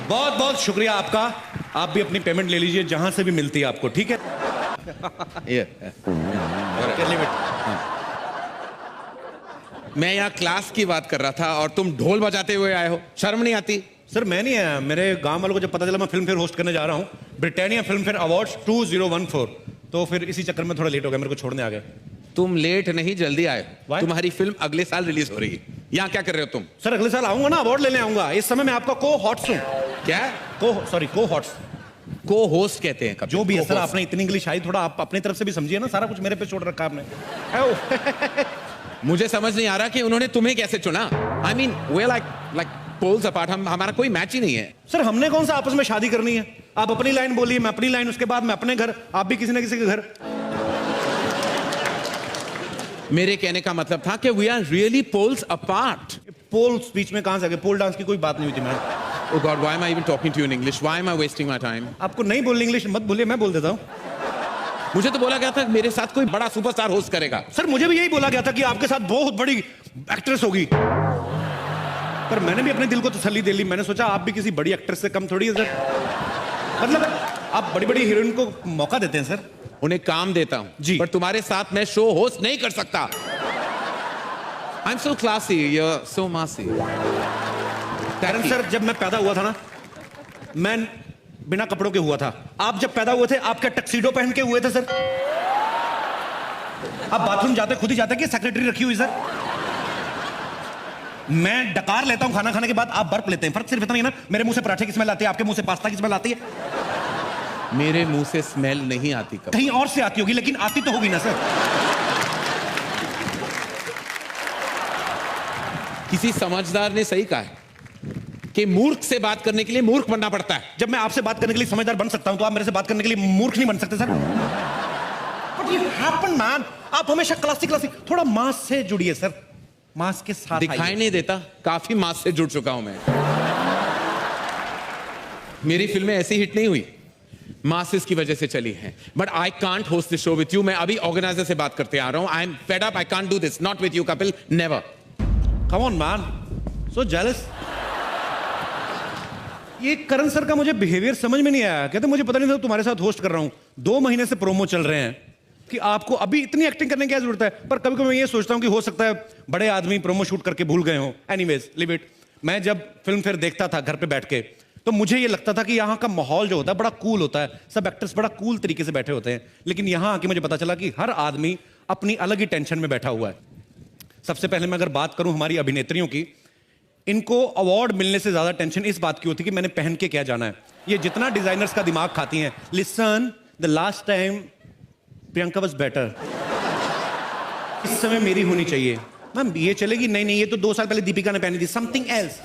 बहुत बहुत शुक्रिया आपका। आप भी अपनी पेमेंट ले लीजिए जहां से भी मिलती है आपको, ठीक है? मैं यहाँ क्लास की बात कर रहा था और तुम ढोल बजाते हुए आए हो, शर्म नहीं आती? सर मैं नहीं आया, मेरे गांव वालों को जब पता चला मैं फिल्म फेयर होस्ट करने जा रहा हूँ, ब्रिटानिया फिल्म फेयर अवार्ड्स 2014, तो फिर इसी चक्कर में थोड़ा लेट हो गया, मेरे को छोड़ने आ गए। तुम लेट नहीं, जल्दी आए। Why? तुम्हारी फिल्म अगले साल रिलीज हो रही है। यहाँ क्या कर रहे हो तुम? सर अगले साल आऊंगा ना, अवार्ड लेने आऊंगा। इस समय मैं आपका को हॉट्स हूँ। क्या? को हॉट्स, को होस्ट कहते हैं कपिल। जो भी है सर, आपने इतनी इंग्लिश आई, थोड़ा आप अपनी तरफ से भी समझिए ना, सारा कुछ मेरे पे छोड़ रखा है आपने। मुझे समझ नहीं आ रहा कि उन्होंने तुम्हें कैसे चुना। I mean we like poles apart, हमारा कोई मैच ही नहीं है। सर हमने कौन सा आपस में शादी करनी है? आप अपनी लाइन बोलिए, मैं अपनी लाइन, उसके बाद मैं अपने घर, आप भी किसी ना किसी के घर। मेरे कहने का मतलब था कि we are really poles apart. Poles बीच में कहां से आ गए? पोल डांस की कोई बात नहीं हुई थी ma'am. Oh God, why am I even talking to you in English? Why am I wasting my time? आपको नहीं बोलनी इंग्लिश मत बोलिए, मैं बोल देता हूँ। मुझे तो बोला गया था मेरे साथ कोई बड़ा सुपरस्टार होस्ट करेगा। सर मुझे भी यही बोला गया था कि आपके साथ बहुत बड़ी एक्ट्रेस होगी, पर मैंने भी अपने दिल को तसल्ली दे ली। मैंने सोचा आप भी किसी बड़ी एक्ट्रेस से कम थोड़ी है सर। मतलब आप बड़ी बड़ी हीरोइन को मौका देते हैं सर। उन्हें काम देता हूँ जी, पर तुम्हारे साथ मैं शो होस्ट नहीं कर सकता। I'm so classy, you're so massy. कारण सर जब मैं पैदा हुआ था ना, मैं बिना कपड़ों के हुआ था। आप जब पैदा हुए थे, आप क्या टक्सीडो पहन के हुए थे सर? आप बाथरूम जाते खुद ही जाते कि सेक्रेटरी रखी हुई सर? मैं डकार लेता हूं खाना खाने के बाद, आप बर्फ लेते हैं। फर्क सिर्फ इतना ही ना, मेरे मुंह से पराठे की स्मेल आती है, आपके मुंह से पास्ता की स्मेल आती है। मेरे मुंह से स्मेल नहीं आती कभी। कहीं और से आती होगी, लेकिन आती तो होगी ना सर। किसी समझदार ने सही कहा है कि मूर्ख से बात करने के लिए मूर्ख बनना पड़ता है। जब मैं आपसे बात करने के लिए समझदार बन सकता हूं, तो आप मेरे से बात करने के लिए मूर्ख नहीं बन सकते sir. But you happen, man. आप हमेशा क्लासिक थोड़ा मास से जुड़िए सर, मास के साथ दिखाई नहीं देता, काफी मास से जुड़ चुका हूं मैं। मेरी फिल्में ऐसी हिट नहीं हुई, मासेस की वजह से चली हैं। But I can't host this show with you. मैं अभी ऑर्गेनाइजर से बात करते आ रहा हूं। I am fed up, I can't do this, not with you Kapil, never. Come on, man. So jealous. ये करण सर का मुझे बिहेवियर समझ में नहीं आया। कहते मुझे पता नहीं था तुम्हारे साथ होस्ट कर रहा हूं। 2 महीने से प्रोमो चल रहे हैं कि आपको अभी इतनी एक्टिंग करने की क्या जरूरत है। पर कभी कभी मैं ये सोचता हूं कि हो सकता है बड़े आदमी प्रोमो शूट करके भूल गए हो। Anyways live it. मैं जब फिल्म फेयर देखता था घर पे बैठ के, तो मुझे ये लगता था कि यहाँ का माहौल जो होता है बड़ा कूल होता है, सब एक्टर्स बड़ा कूल तरीके से बैठे होते हैं। लेकिन यहाँ आके मुझे पता चला कि हर आदमी अपनी अलग ही टेंशन में बैठा हुआ है। सबसे पहले मैं अगर बात करूं हमारी अभिनेत्रियों की, इनको अवार्ड मिलने से ज्यादा टेंशन इस बात की होती कि मैंने पहन के क्या जाना है। ये जितना डिजाइनर्स का दिमाग खाती हैं। Listen, the last time Priyanka was better, इस समय मेरी होनी चाहिए। मैम ये चलेगी? नहीं, ये तो 2 साल पहले दीपिका ने पहनी थी, समथिंग एल्स।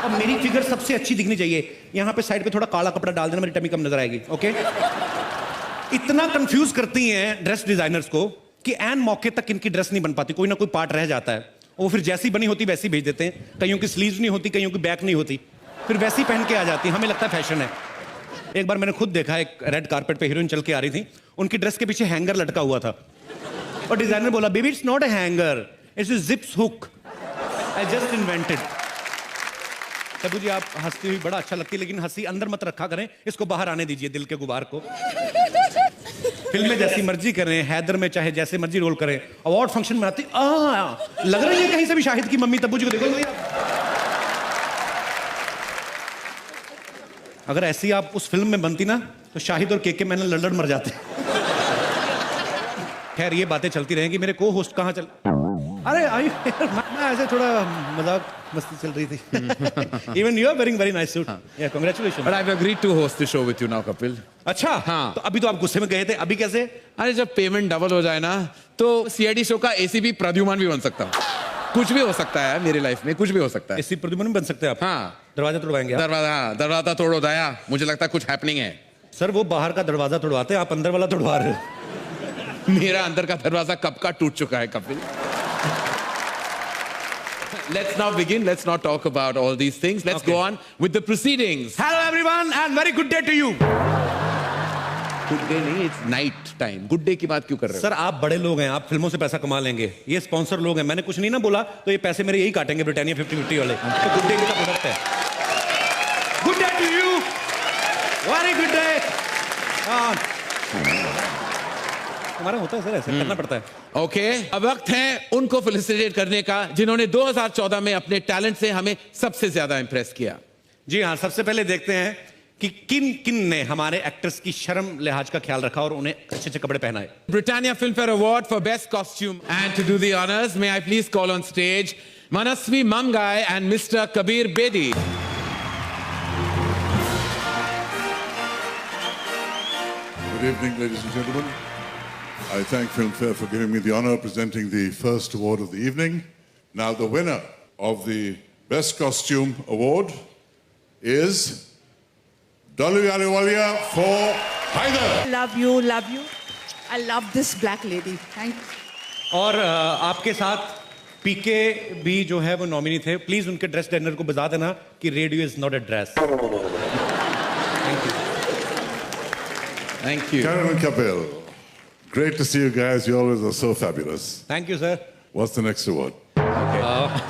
अब मेरी फिगर सबसे अच्छी दिखनी चाहिए। यहां पे साइड पे थोड़ा काला कपड़ा डाल देना, मेरी टमी कम नजर आएगी। ओके, इतना कंफ्यूज करती हैं ड्रेस डिजाइनर्स को कि एन मौके तक इनकी ड्रेस नहीं बन पाती, कोई ना कोई पार्ट रह जाता है। वो फिर जैसी बनी होती वैसी भेज देते हैं। कईयों की स्लीव्स नहीं होती, कईयों की बैक नहीं होती, फिर वैसी पहन के आ जाती। हमें लगता है फैशन है। एक बार मैंने खुद देखा, एक रेड कारपेट पे हीरोइन चल के आ रही थी, उनकी ड्रेस के पीछे हैंगर लटका हुआ था और डिजाइनर बोला, baby it's not a hanger, it's a zips hook, I just invented. Tabu ji आप हंसती हुई बड़ा अच्छा लगती है, लेकिन हंसी अंदर मत रखा करें, इसको बाहर आने दीजिए, दिल के गुबार को। फिल्म में जैसी मर्जी करें, हैदर में चाहे जैसे मर्जी रोल करें, अवार्ड फंक्शन में आती लग रही है कहीं से भी शाहिद की मम्मी। तब्बू जी को देखो, अगर ऐसी आप उस फिल्म में बनती ना, तो शाहिद और केके मैंने लड़ मर जाते। खैर ये बातें चलती रहेंगी। मेरे को होस्ट कहाँ चल, अरे मैं ऐसे थोड़ा मजाक मस्ती चल रही थी। Even you are wearing very nice suit. Yeah, congratulations. But I've agreed to host the show with you now, Kapil. अच्छा, हाँ। तो अभी तो आप गुस्से में गए थे, अभी कैसे? अरे जब पेमेंट डबल हो जाए ना, तो सीआईडी शो का एसीपी प्रद्युमन भी बन सकता हूँ। कुछ भी हो सकता है मेरी लाइफ में, कुछ भी हो सकता है। एसी प्रद्युमन बन सकते हैं आप? हाँ। दरवाजा तोड़वाएंगे आप? दरवाजा तोड़ो दया, मुझे लगता है कुछ हैपनिंग है। सर वो बाहर का दरवाजा तोड़वाते हैं, आप अंदर वाला तोड़वा रहे हो। मेरा अंदर का दरवाजा कब का टूट चुका है Kapil. Let's now begin. Let's not talk about all these things. Let's go on with the proceedings. Hello everyone and very good day to you. Good day नहीं, it's night time. Good day की बात क्यों कर रहे हो? Sir आप बड़े लोग हैं, आप फिल्मों से पैसा कमा लेंगे। ये स्पॉन्सर लोग हैं, मैंने कुछ नहीं ना बोला, तो ये पैसे मेरे यही काटेंगे ब्रिटानिया 50-50 वाले। तो गुड डे का प्रोडक्ट है। Very good day. हमारा होता है सर, ऐसे करना पड़ता है। ओके, अब वक्त है उनको फेलिसिटेट करने का जिन्होंने 2014 में अपने टैलेंट से हमें सबसे ज्यादा इंप्रेस किया। जी हाँ, सबसे पहले देखते हैं कि किन किन ने हमारे एक्टर्स की शर्म लिहाज का ख्याल रखा और उन्हें अच्छे अच्छे कपड़े पहनाए। Britannia Filmfare Award for Best Costume. And to do the honors, may I please call on stage Manasvi Mamgai and Mr. Kabir Bedi. Good evening, ladies and gentlemen. I thank Filmfare for giving me the honor of presenting the first award of the evening. Now, the winner of the Best Costume Award is Dolly Ahluwalia for Haider. Love you, love you. I love this black lady. Thank you. और आपके साथ पीके भी जो है वो nominee थे। Please उनके dress designer को बता देना कि radio is not a dress. Thank you. Karen and Kapil, great to see you guys. You always are so fabulous. Thank you sir. What's the next award?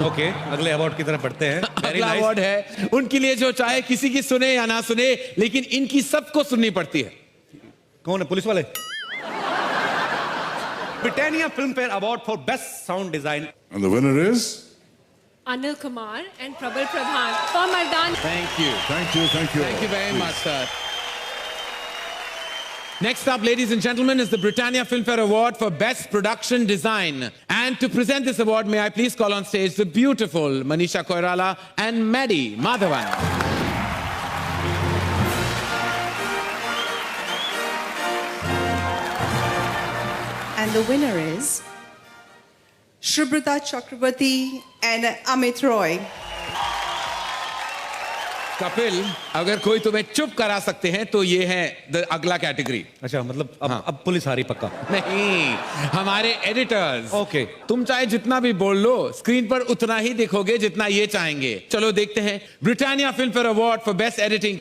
Okay, अगले award की तरफ बढ़ते हैं। Very अगला nice. अवार्ड है उनके लिए जो चाहे किसी की सुने या ना सुने, लेकिन इनकी सबको सुननी पड़ती है। कौन है, पुलिस वाले? Britannia film fair award for best sound design. And the winner is? Anil Kumar and Prabal Pradhan for Mardan. Thank you. Thank you, thank you. Thank you very Please. much, sir. Next up, ladies and gentlemen, is the Britannia Filmfare Award for Best Production Design. And to present this award, may I please call on stage the beautiful Manisha Koirala and Maddie Madhavan. And the winner is Shrubrata Chakrabarti and Amit Roy. Kapil, अगर कोई तुम्हें चुप करा सकते हैं तो ये है अगला कैटेगरी। अच्छा, मतलब अब पुलिस आ रही पक्का? नहीं, हमारे एडिटर्स। Okay. तुम चाहे जितना भी बोल लो, स्क्रीन पर उतना ही दिखोगे जितना ये चाहेंगे। चलो देखते हैं Britannia Filmfare award for best editing